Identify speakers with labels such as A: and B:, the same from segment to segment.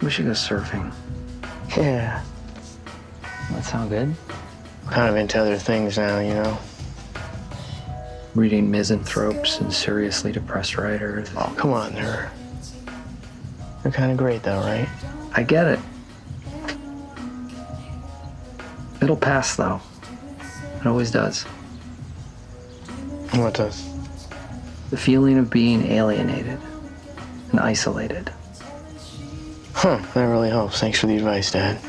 A: We should go surfing.
B: Yeah.
A: That sound good?
B: Kind of into other things now, you know?
A: Reading misanthropes and seriously depressed writers.
B: Oh, come on, they're kind of great though, right?
A: I get it. It'll pass, though. It always does.
B: What does?
A: The feeling of being alienated and isolated.
B: Huh, that really helps. Thanks for the advice, Dad.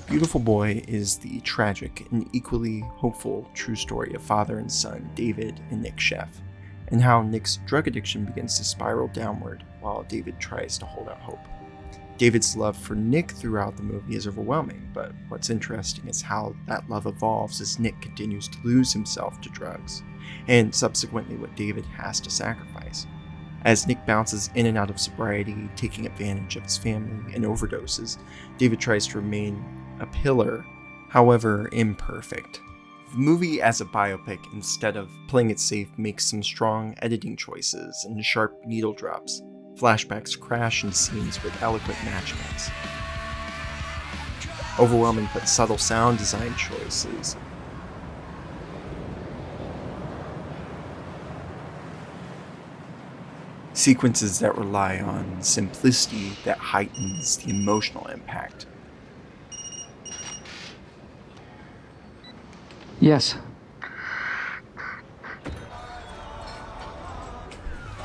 C: Beautiful Boy is the tragic and equally hopeful true story of father and son David and Nic Sheff, and how Nic's drug addiction begins to spiral downward while David tries to hold out hope. David's love for Nic throughout the movie is overwhelming, but what's interesting is how that love evolves as Nic continues to lose himself to drugs, and subsequently what David has to sacrifice. As Nic bounces in and out of sobriety, taking advantage of his family and overdoses, David tries to remain a pillar, however imperfect. The movie as a biopic, instead of playing it safe, makes some strong editing choices and sharp needle drops. Flashbacks crash in scenes with eloquent match cuts. Overwhelming but subtle sound design choices. Sequences that rely on simplicity that heightens the emotional impact.
A: Yes.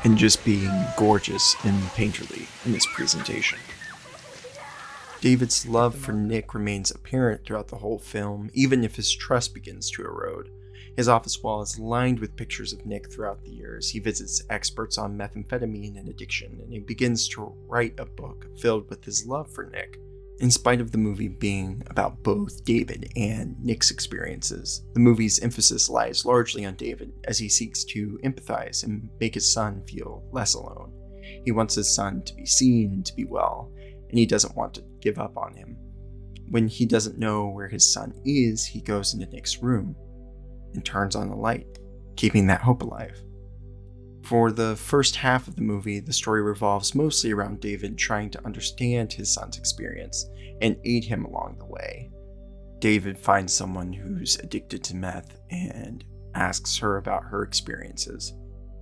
C: And just being gorgeous and painterly in its presentation. David's love for Nic remains apparent throughout the whole film, even if his trust begins to erode. His office wall is lined with pictures of Nic throughout the years. He visits experts on methamphetamine and addiction, and he begins to write a book filled with his love for Nic. In spite of the movie being about both David and Nic's experiences, the movie's emphasis lies largely on David as he seeks to empathize and make his son feel less alone. He wants his son to be seen, to be well, and he doesn't want to give up on him. When he doesn't know where his son is, he goes into Nic's room and turns on the light, keeping that hope alive. For the first half of the movie, the story revolves mostly around David trying to understand his son's experience and aid him along the way. David finds someone who's addicted to meth and asks her about her experiences.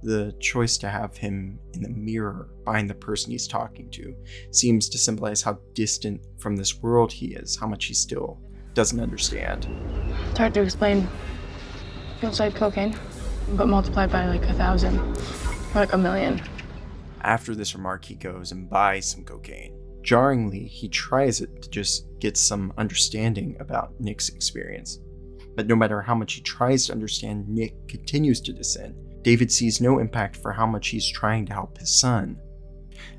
C: The choice to have him in the mirror behind the person he's talking to seems to symbolize how distant from this world he is, how much he still doesn't understand.
D: It's hard to explain. Feels like cocaine, but multiplied by like 1,000 or like 1,000,000.
C: After this remark, he goes and buys some cocaine. Jarringly, he tries it to just get some understanding about Nic's experience. But no matter how much he tries to understand, Nic continues to descend. David sees no impact for how much he's trying to help his son.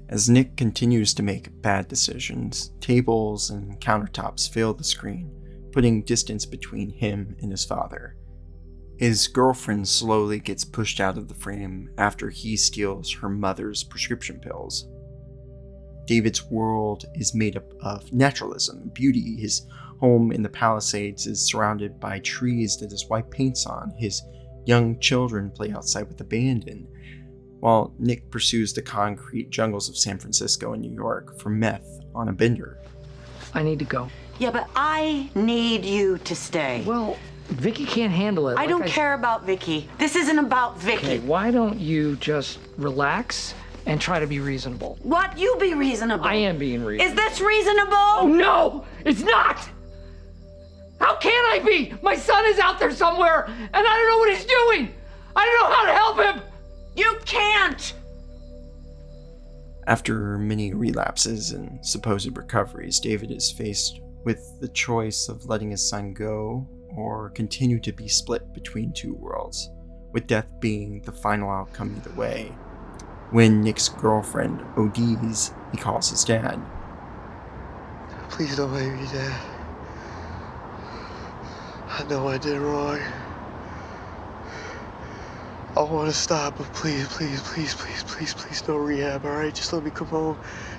C: As Nic continues to make bad decisions, tables and countertops fill the screen, putting distance between him and his father. His girlfriend slowly gets pushed out of the frame after he steals her mother's prescription pills. David's world is made up of naturalism and beauty. His home in the Palisades is surrounded by trees that his wife paints on. His young children play outside with abandon, while Nic pursues the concrete jungles of San Francisco and New York for meth on a bender.
A: I need to go.
E: Yeah, but I need you to stay.
A: Well, Vicky can't handle it.
E: I don't care about Vicky. This isn't about Vicky.
A: Okay, why don't you just relax and try to be reasonable?
E: What? You be reasonable.
A: I am being reasonable.
E: Is this reasonable?
A: Oh, no! It's not! How can I be? My son is out there somewhere, and I don't know what he's doing! I don't know how to help him!
E: You can't!
C: After many relapses and supposed recoveries, David is faced with the choice of letting his son go or continue to be split between two worlds, with death being the final outcome either way. When Nic's girlfriend ODs, he calls his dad.
F: Please don't make me, Dad. I know I did wrong. I want to stop, but please, please, please, please, please, please, no rehab, all right? Just let me come home.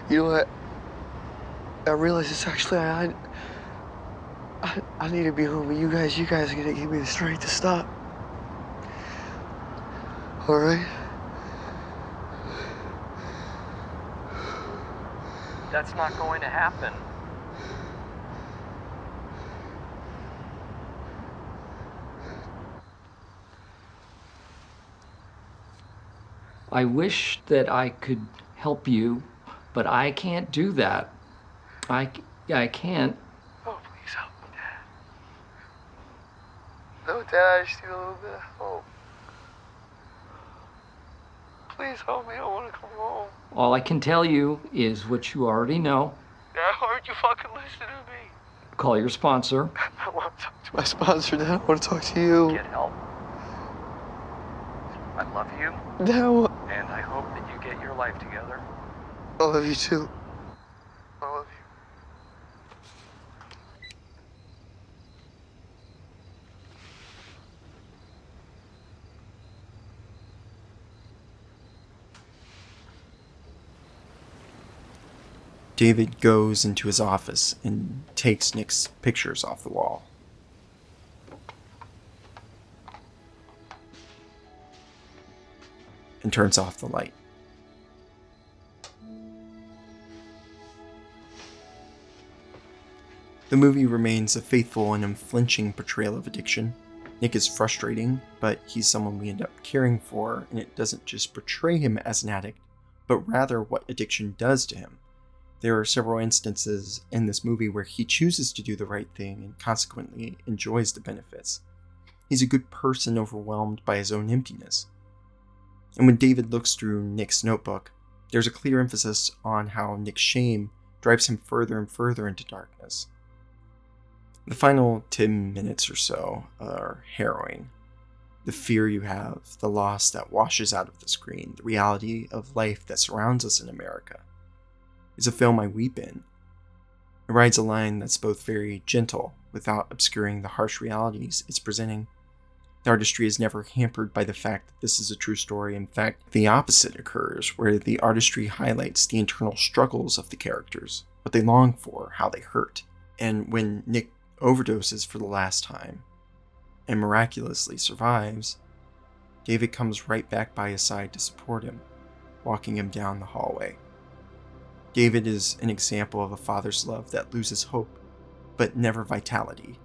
F: You know what? I realize it's actually, I need to be home, but you guys are gonna give me the strength to stop. All right?
A: That's not going to happen. I wish that I could help you, but I can't do that. I can't.
F: Oh, please help me, Dad. No, Dad, I just need a little bit of help. Please help me, I want to come home.
A: All I can tell you is what you already know.
F: Dad, why aren't you fucking listening to me?
A: Call your sponsor.
F: I want to talk to my sponsor, Dad. I want to talk to you.
A: Get help. I love you,
F: Dad,
A: and I hope that you get your life together.
F: I love you too. I love you.
C: David goes into his office and takes Nick's pictures off the wall. And turns off the light. The movie remains a faithful and unflinching portrayal of addiction. Nick is frustrating, but he's someone we end up caring for, and it doesn't just portray him as an addict, but rather what addiction does to him. There are several instances in this movie where he chooses to do the right thing and consequently enjoys the benefits. He's a good person overwhelmed by his own emptiness. And when David looks through Nick's notebook, there's a clear emphasis on how Nick's shame drives him further and further into darkness. The final 10 minutes or so are harrowing. The fear you have, the loss that washes out of the screen, the reality of life that surrounds us in America. It's a film I weep in. It rides a line that's both very gentle without obscuring the harsh realities it's presenting. The artistry is never hampered by the fact that this is a true story. In fact, the opposite occurs, where the artistry highlights the internal struggles of the characters, what they long for, how they hurt. And when Nick overdoses for the last time and miraculously survives, David comes right back by his side to support him, walking him down the hallway. David is an example of a father's love that loses hope, but never vitality.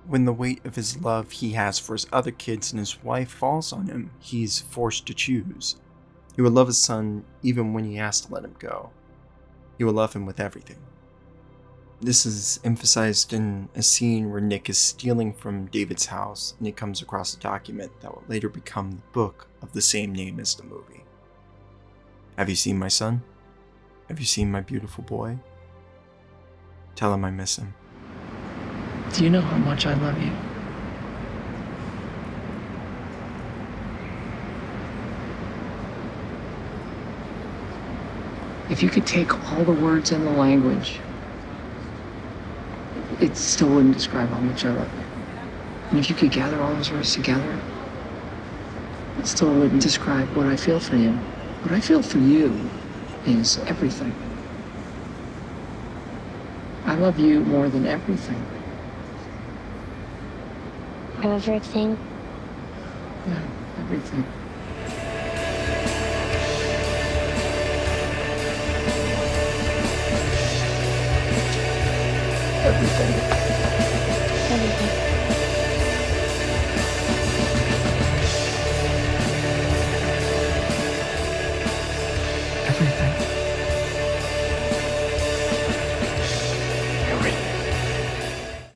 C: When the weight of his love he has for his other kids and his wife falls on him, he's forced to choose. He will love his son even when he has to let him go. He will love him with everything. This is emphasized in a scene where Nick is stealing from David's house and he comes across a document that will later become the book of the same name as the movie. Have you seen my son? Have you seen my beautiful boy? Tell him I miss him.
A: Do you know how much I love you? If you could take all the words in the language, it still wouldn't describe how much I love you. And if you could gather all those words together, it still wouldn't describe what I feel for you. What I feel for you is everything. I love you more than everything.
G: Everything?
A: Yeah, everything. Everything.
G: Everything.